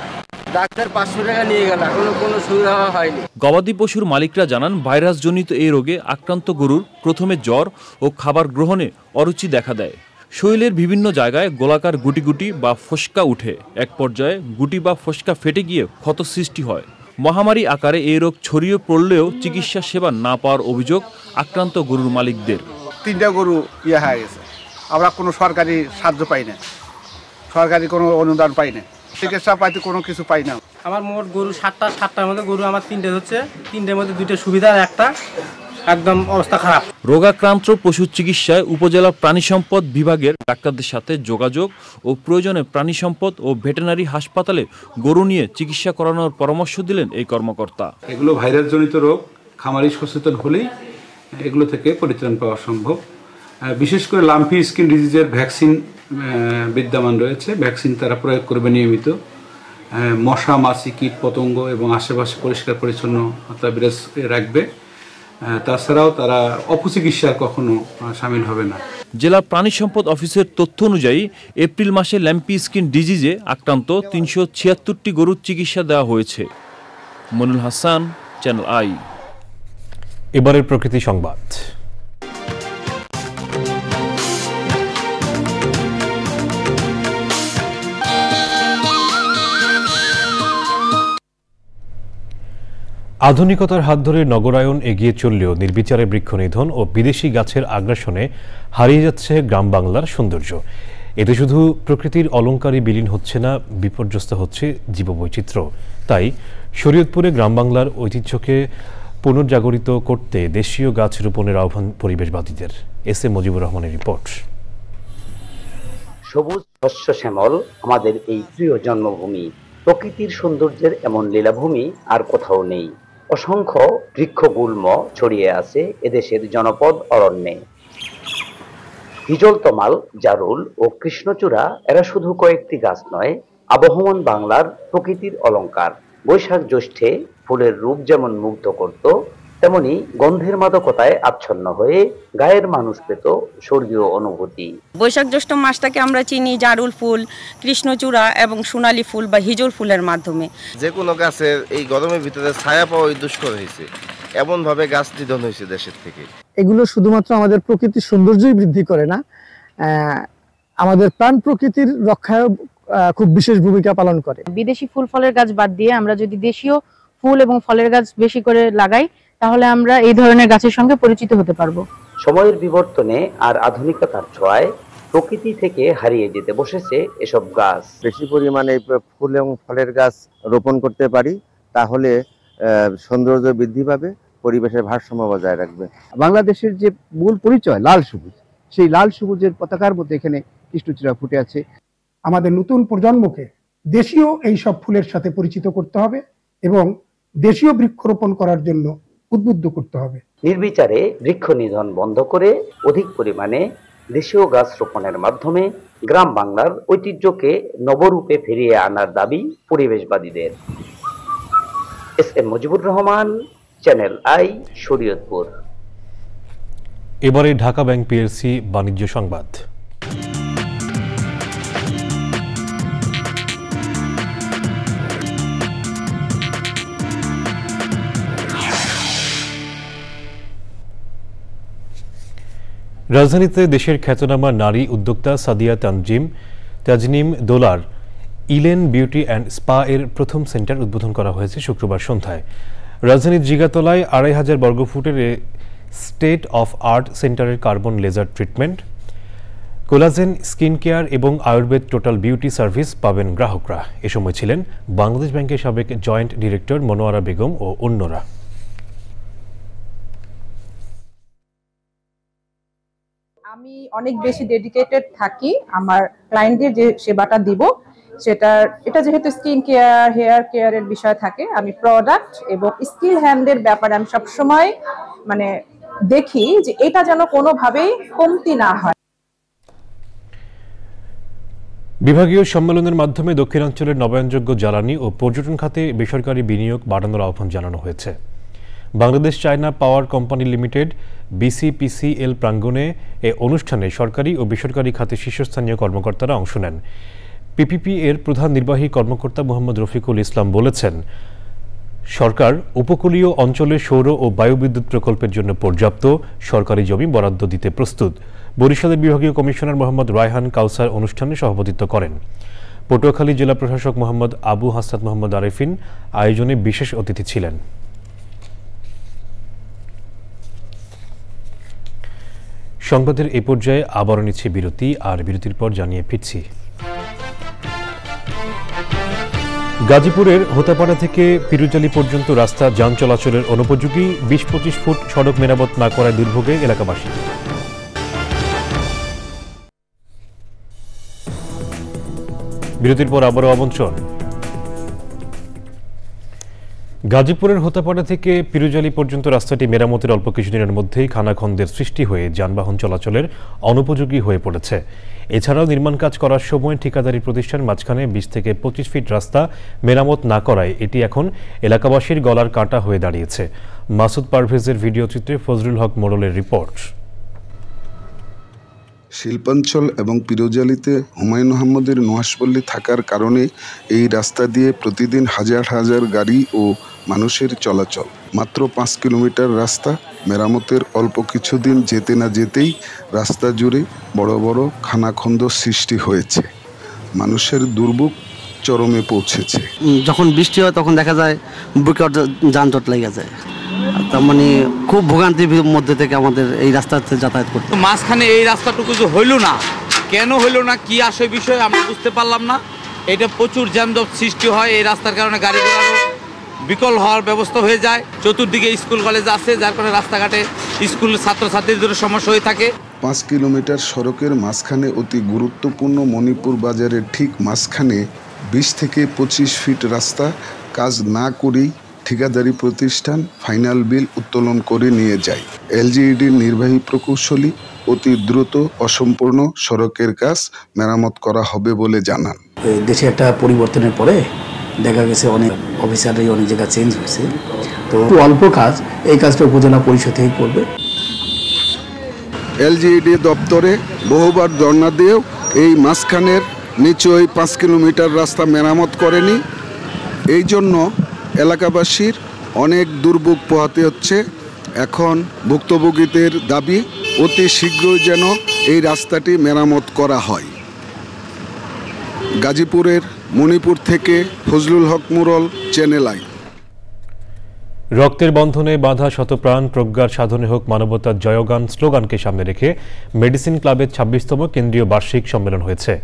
ডাক্তার 500 টাকা নিয়ে গেল, এখনো কোনো সুবিধা হয়নি। গবাদি পশুর মালিকরা জানান, ভাইরাসজনিত এই রোগে আক্রান্ত গরুর প্রথমে জ্বর ও খাবার গ্রহণে অরুচি দেখা দেয়। শরীরের বিভিন্ন জায়গায় গোলাকার গুটি গুটি বা ফোসকা উঠে। এক পর্যায়ে গুটি বা ফোসকা ফেটে গিয়ে ক্ষত সৃষ্টি হয়। মহামারী আকারে এই রোগ ছড়িয়ে পড়লেও চিকিৎসা সেবা না পাওয়ার অভিযোগ আক্রান্ত গরুর মালিকদের। 3টা গরু হয়ে গেছে, আমরা কোনো সরকারি সাহায্য পাই না, সরকারি কোনো অনুদান পাই না, চিকিৎসা পাইতে কোনো কিছু পাই না। আমার মোট গরু 7টার মধ্যে গরু আমার 3টে হচ্ছে, 3টের মধ্যে 2টে সুবিধা, একটা একদম অবস্থা খারাপ। রোগাক্রান্ত পশুর চিকিৎসায় উপজেলা প্রাণী সম্পদ বিভাগের ডাক্তারদের সাথে যোগাযোগ ও প্রয়োজনে প্রাণী সম্পদ ও ভেটেরিনারি হাসপাতালে গরু নিয়ে চিকিৎসা করানোর পরামর্শ দিলেন এই কর্মকর্তা। এগুলো ভাইরাসজনিত রোগ, খামারি সচেতন হলেই এগুলো থেকে পরিত্রাণ পাওয়া সম্ভব। বিশেষ করে লাম্পি স্কিন ডিজিজের ভ্যাকসিন বিদ্যমান রয়েছে, ভ্যাকসিন তারা প্রয়োগ করবে নিয়মিত। মশা, মাছি, কীট পতঙ্গ এবং আশেপাশে পরিষ্কার পরিচ্ছন্নতা বিরাজ রাখবে। তাছাড়াও তারা অপচিকিৎসার কখনো সামিল হবে না। জেলা প্রাণী সম্পদ অফিসের তথ্য অনুযায়ী এপ্রিল মাসে ল্যাম্পি স্কিন ডিজিজে আক্রান্ত 376টি গরুর চিকিৎসা দেওয়া হয়েছে। Monul Hasan, channel I. এবারের প্রকৃতি সংবাদ। আধুনিকতার হাত ধরে নগরায়ন এগিয়ে চললেও নির্বিচারে বৃক্ষ নিধন ও বিদেশি গাছের আগ্রাসনে হারিয়ে যাচ্ছে গ্রাম বাংলার সৌন্দর্য। এতে শুধু প্রকৃতির অলংকারই বিলীন হচ্ছে না, বিপর্যস্ত হচ্ছে জীববৈচিত্র্য। তাই শরীয়তপুরে গ্রাম বাংলার ঐতিহ্যকে পুনর্জাগরিত করতে দেশীয় গাছ রোপণের আহ্বান পরিবেশবাদীদের। এস এ মুজিবুর রহমানের রিপোর্ট। সবুজ শস্য শ্যামল আমাদের এই প্রিয় জন্মভূমি। প্রকৃতির সৌন্দর্যের এমন লীলাভূমি আর কোথাও নেই। অসংখ্য বৃক্ষগুল্ম ছড়িয়ে আছে এদেশের জনপদ অরণ্যে। হিজলতমাল, জারুল ও কৃষ্ণচূড়া এরা শুধু কয়েকটি গাছ নয়, আবহমান বাংলার প্রকৃতির অলংকার। বৈশাখ জ্যৈষ্ঠে ফুলের রূপ যেমন মুগ্ধ করত, তেমনি গন্ধের মাদকতায় আচ্ছন্ন হয়ে গায়ের মানুষ পেত স্বর্গীয় অনুভূতি। বৈশাখ জ্যৈষ্ঠ মাসটাকে আমরা চিনি জারুল ফুল, কৃষ্ণচূড়া এবং সোনালী ফুল বা হিজল ফুলের মাধ্যমে। যে কোনো গাছের এই গরমের ভিতরে ছায়া পাওয়া দুষ্কর হয়েছে, এমন ভাবে গাছ নিধন হয়েছে দেশের থেকে। এগুলো শুধুমাত্র আমাদের প্রকৃতির সৌন্দর্যই বৃদ্ধি করে না, আমাদের প্রাণ প্রকৃতির রক্ষায় খুব বিশেষ ভূমিকা পালন করে। বিদেশি ফুল ফলের গাছ বাদ দিয়ে আমরা যদি দেশীয় ফুল এবং ফলের গাছ বেশি করে লাগাই, তাহলে আমরা এই ধরনের গাছের সঙ্গে পরিচিত হতে পারবো। সময়ের বিবর্তনে আর আধুনিকতার ছোঁয়ায় প্রকৃতি থেকে হারিয়ে যেতে বসেছে এসব গাছ। বেশি পরিমাণে ফুল এবং ফলের গাছ রোপণ করতে পারি, তাহলে সৌন্দর্য বৃদ্ধি পাবে, পরিবেশের ভারসাম্য বজায় রাখবে। বাংলাদেশের যে মূল পরিচয় লাল সবুজ, সেই লাল সবুজের পতাকার মধ্যে এখানে কৃষ্ণচূড়া ফুটে আছে। আমাদের নতুন প্রজন্মকে দেশীয় এই সব ফুলের সাথে পরিচিত করতে হবে এবং দেশীয় বৃক্ষরোপণ করার জন্য উদ্বুদ্ধ করতে হবে। নির্বিচারে বৃক্ষ নিধন বন্ধ করে অধিক পরিমাণে দেশীয় গাছ রোপণের মাধ্যমে গ্রাম বাংলার ঐতিহ্যকে নবরূপে ফিরিয়ে আনার দাবি পরিবেশবাদীদের। S M Mujibur Rahman, Channel I, Shariatpur. এবারে ঢাকা ব্যাংক পিএলসি বাণিজ্য সংবাদ। রাজধানীতে দেশের খ্যাতনামা নারী উদ্যোক্তা সাদিয়া তাজনিম দোলার ইলেন বিউটি অ্যান্ড স্পা এর প্রথম সেন্টার উদ্বোধন করা হয়েছে শুক্রবার সন্ধ্যায়। রাজধানীর জিগাতলায় ২৫০০ বর্গফুটের স্টেট অফ আর্ট সেন্টারের carbon laser treatment, collagen skin care এবং আয়ুর্বেদ টোটাল বিউটি সার্ভিস পাবেন গ্রাহকরা। এ সময় ছিলেন বাংলাদেশ ব্যাংকের সাবেক জয়েন্ট ডিরেক্টর মনোয়ারা বেগম ও অন্যরা। আমি অনেক বেশি ডেডিকেটেড থাকি আমার ক্লায়েন্টদের যে সেবাটা দিব এটা যেহেতু স্কিন কেয়ার হেয়ার কেয়ারের বিষয় থাকে, আমি প্রোডাক্ট এবং স্কিল হ্যান্ডের ব্যাপারে আমি সবসময় মানে দেখি যে এটা যেন কোনোভাবেই কমতি না হয়। বিভাগীয় সম্মেলনের মাধ্যমে দক্ষিণাঞ্চলের নবায়নযোগ্য জ্বালানি ও পর্যটন খাতে বেসরকারি বিনিয়োগ বাড়ানোর আহ্বান জানানো হয়েছে। বাংলাদেশ চায়না পাওয়ার কোম্পানি লিমিটেড BCPCL প্রাঙ্গণে এ অনুষ্ঠানে সরকারি ও বেসরকারি খাতে শীর্ষস্থানীয় কর্মকর্তারা অংশ নেন। PPP এর প্রধান নির্বাহী কর্মকর্তা মোহাম্মদ রফিকুল ইসলাম বলেছেন, সরকার উপকূলীয় অঞ্চলে সৌর ও বায়ুবিদ্যুৎ প্রকল্পের জন্য পর্যাপ্ত সরকারি জমি বরাদ্দ দিতে প্রস্তুত। বরিশালের বিভাগীয় কমিশনার মোহাম্মদ রায়হান কাউসার অনুষ্ঠানে সভাপতিত্ব করেন। পটুয়াখালী জেলা প্রশাসক মোহাম্মদ আবু হাসান মোহাম্মদ আরেফিন আয়োজনে বিশেষ অতিথি ছিলেন। সংবাদের এ পর্যায়ে আবারও নিচ্ছে বিরতি, আর বিরতির পর জানিয়ে ফিরছি। গাজীপুরের হোতাপাড়া থেকে পিরুজালি পর্যন্ত রাস্তা যান চলাচলের অনুপযোগী, 20-25 ফুট সড়ক মেরামত না করায় দুর্ভোগে এলাকাবাসী। বিরতির পর আবারও আমন্ত্রণ। গাজীপুরের হোতাপাড়া থেকে পিরুজালি পর্যন্ত রাস্তাটি মেরামতের অল্প কিছুদিনের মধ্যেই খানাখন্দের সৃষ্টি হয়ে যানবাহন চলাচলের অনুপযোগী হয়ে পড়েছে। এছাড়াও নির্মাণ কাজ করার সময় ঠিকাদারি প্রতিষ্ঠান মাঝখানে 20 থেকে 25 ফিট রাস্তা মেরামত না করায় এটি এখন এলাকাবাসীর গলার কাঁটা হয়ে দাঁড়িয়েছে। মাসুদ পারভেজের ভিডিও চিত্রে ফজলুল হক মোড়লের রিপোর্ট। শিল্পাঞ্চল এবং পিরোজালিতে হুমায়ুন আহমদের নুহাশপল্লী থাকার কারণে এই রাস্তা দিয়ে প্রতিদিন হাজার হাজার গাড়ি ও মানুষের চলাচল। মাত্র 5 কিলোমিটার রাস্তা মেরামতের অল্প কিছুদিন যেতে না যেতেই রাস্তা জুড়ে বড় বড় খানাখন্দ সৃষ্টি হয়েছে। মানুষের দুর্ভোগ চরমে পৌঁছেছে। যখন বৃষ্টি হয় তখন দেখা যায় বিকট যানজট লেগে যায়, তার মানে খুব ভোগান্তির মধ্যে থেকে আমাদের এই রাস্তাতে যাতায়াত করতে। মাঝখানে এই রাস্তাটুকু যে হইল না, কেন হইল না, কি আসে বিষয় আমরা বুঝতে পারলাম না। এটা প্রচুর যানজট সৃষ্টি হয়, এই রাস্তার কারণে গাড়ি ঘোড়ারও বিকল হওয়ার ব্যবস্থা হয়ে যায়। চতুর্দিকে স্কুল কলেজ আছে, যার কারণে রাস্তাঘাটে স্কুল ছাত্রছাত্রীদের সমস্যা হয়ে থাকে। 5 কিলোমিটার সড়কের মাঝখানে অতি গুরুত্বপূর্ণ মণিপুর বাজারের ঠিক মাঝখানে 20 থেকে 25 ফিট রাস্তা কাজ না করেই ঠিকাদারি প্রতিষ্ঠান ফাইনাল বিল উত্তোলন করে নিয়ে যায়। LGEDর নির্বাহী প্রকৌশলী অতি দ্রুত অসম্পূর্ণ সড়কের কাজ মেরামত করা হবে বলে জানান। দেশে একটা পরিবর্তনের পরে দেখা গেছে অনেক অফিসারই অনেক জায়গা চেঞ্জ হয়েছে, তো অল্প কাজ এই কাজটা উপজেলা পরিষদ থেকে করবে। LGED দপ্তরে বহুবার ধর্ণা দিয়েও এই মাঝখানের নিচে 5 কিলোমিটার রাস্তা মেরামত করেনি। এই জন্য এলাকাবাসীর অনেক দুর্ভোগ পোহাতে হচ্ছে। এখন ভুক্তভোগীদের দাবি অতি শীঘ্রই যেন এই রাস্তাটি মেরামত করা হয়। গাজীপুরের মণিপুর থেকে ফজলুল হক মোড়ল, চ্যানেল আই। রক্তের বন্ধনে বাঁধা শতপ্রাণ, প্রজ্ঞার সাধনে হোক মানবতার জয়গান স্লোগানকে সামনে রেখে মেডিসিন ক্লাবের 26তম কেন্দ্রীয় বার্ষিক সম্মেলন হয়েছে।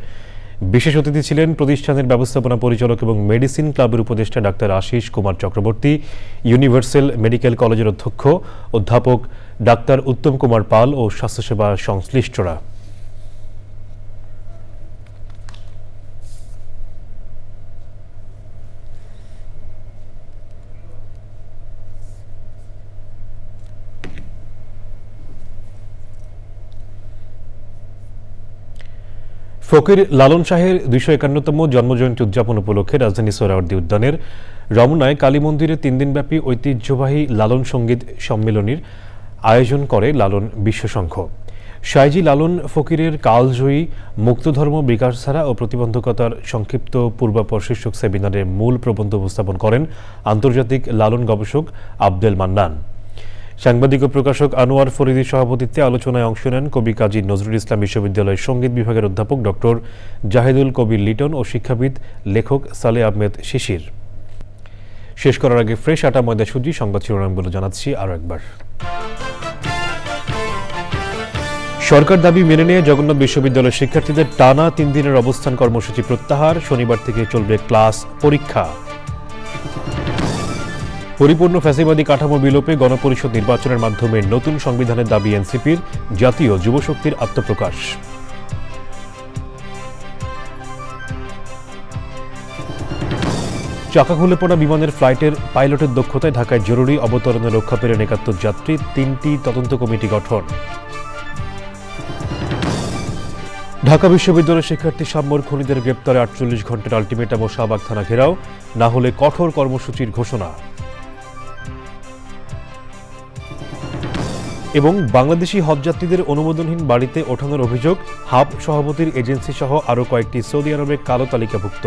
বিশেষ অতিথি ছিলেন প্রতিষ্ঠানের ব্যবস্থাপনা পরিচালক এবং মেডিসিন ক্লাবের উপদেষ্টা doctor Ashis Kumar Chakraborty, universal medical কলেজের অধ্যক্ষ অধ্যাপক ডাক্তার উত্তম কুমার পাল ও স্বাস্থ্যসেবা সংশ্লিষ্টরা। ফকির লালন শাহের 251তম জন্মজয়ন্তী উদযাপন উপলক্ষে রাজধানী সোহরাওয়ার্দী উদ্যানের রমনায় কালী মন্দিরে 3 দিনব্যাপী ঐতিহ্যবাহী লালন সঙ্গীত সম্মেলনীর আয়োজন করে লালন বিশ্বসংঘ। শাহজি লালন ফকিরের কালজয়ী মুক্তধর্ম বিকাশধারা ও প্রতিবন্ধকতার সংক্ষিপ্ত পূর্বাপর শীর্ষক সেমিনারে মূল প্রবন্ধ উপস্থাপন করেন আন্তর্জাতিক লালন গবেষক আব্দুল মান্নান। সাংবাদিক ও প্রকাশক আনোয়ার ফরিদির সভাপতিত্বে আলোচনায় অংশ নেন কবি কাজী নজরুল ইসলাম বিশ্ববিদ্যালয়ের সঙ্গীত বিভাগের অধ্যাপক ডক্টর জাহিদুল কবির লিটন ও শিক্ষাবিদ লেখক সালে আহমেদ শিশির। শেষ করার আগে ফ্রেশ আটা ময়দা সুজি সংবাদ শিরোনামগুলো জানাচ্ছি আরও একবার। সরকার দাবি মেনে নিয়ে জগন্নাথ বিশ্ববিদ্যালয়ের শিক্ষার্থীদের টানা 3 দিনের অবস্থান কর্মসূচি প্রত্যাহার, শনিবার থেকে চলবে ক্লাস পরীক্ষা। পরিপূর্ণ ফ্যাসিবাদী কাঠামো বিলোপে গণপরিষদ নির্বাচনের মাধ্যমে নতুন সংবিধানের দাবি এনসিপির, জাতীয় যুবশক্তির আত্মপ্রকাশ। চাকা খুলে পড়া বিমানের ফ্লাইটের পাইলটের দক্ষতায় ঢাকায় জরুরি অবতরণে রক্ষা পেলেন ৭১ যাত্রী, 3টি তদন্ত কমিটি গঠন। ঢাকা বিশ্ববিদ্যালয়ের শিক্ষার্থী শামমুর খুনিদের গ্রেপ্তারে ৪৮ ঘন্টার আলটিমেটাম ও শাহবাগ থানা ঘেরাও, না হলে কঠোর কর্মসূচির ঘোষণা। এবং বাংলাদেশি হজযাত্রীদের অনুমোদনহীন বাড়িতে ওঠানোর অভিযোগ, হাব সভাপতির এজেন্সি সহ আরও কয়েকটি সৌদি আরবে কালো তালিকাভুক্ত।